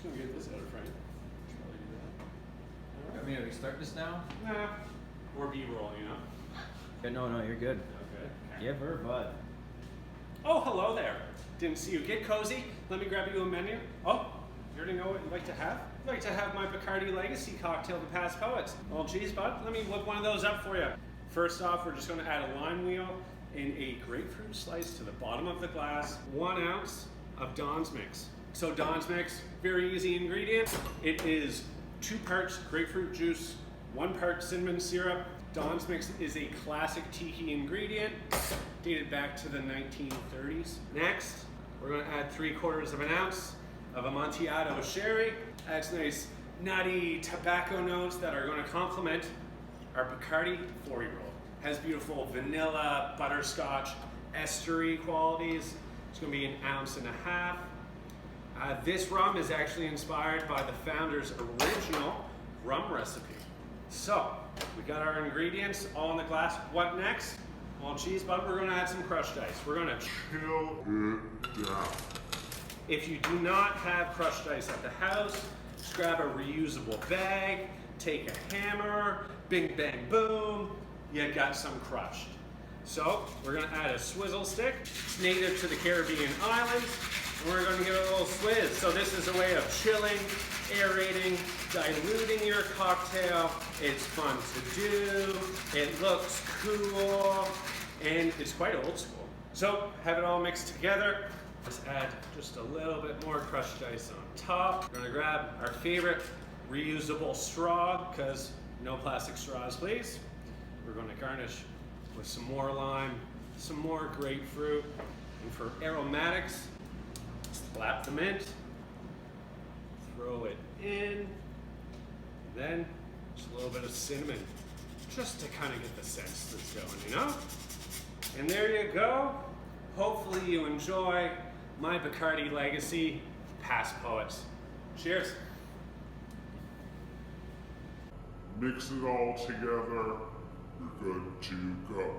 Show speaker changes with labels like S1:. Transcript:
S1: just gonna get this out of frame. Should probably do that.
S2: I mean, are we starting this now?
S1: Nah. Or B-roll, you know?
S2: Yeah, no, you're good.
S1: Okay.
S2: Give her, bud.
S1: Oh, hello there. Didn't see you. Get cozy. Let me grab you a menu. Oh, you already know what you'd like to have? I'd like to have my Bacardi Legacy cocktail, the Past Poets. Oh, geez, bud. Let me whip one of those up for you. First off, we're just going to add a lime wheel and a grapefruit slice to the bottom of the glass. 1 ounce of Donn's mix. So Donn's mix, very easy ingredient. It is 2 parts grapefruit juice, 1 part cinnamon syrup. Donn's mix is a classic tiki ingredient, dated back to the 1930s. Next, we're going to add 3/4 of an ounce of Amontillado sherry. Adds nice nutty tobacco notes that are going to complement our Bacardi 40-year-old. Has beautiful vanilla, butterscotch, estery qualities. It's going to be 1.5 ounces. This rum is actually inspired by the founder's original rum recipe. So, we got our ingredients all in the glass. What next? Well, cheese, bud, we're gonna add some crushed ice. We're gonna chill it down. If you do not have crushed ice at the house, just grab a reusable bag, take a hammer, bing, bang, boom, you got some crushed. So, we're gonna add a swizzle stick. It's native to the Caribbean islands. And we're gonna give it a little swizz. So this is a way of chilling, aerating, diluting your cocktail. It's fun to do, it looks cool, and it's quite old school. So, have it all mixed together. Let's add just a little bit more crushed ice on top. We're gonna grab our favorite reusable straw, because no plastic straws, please. We're gonna garnish with some more lime, some more grapefruit, and for aromatics, slap the mint, throw it in, then just a little bit of cinnamon, just to kind of get the sense that's going, you know? And there you go. Hopefully you enjoy my Bacardi Legacy Past Poets. Cheers.
S3: Mix it all together, you're good to go.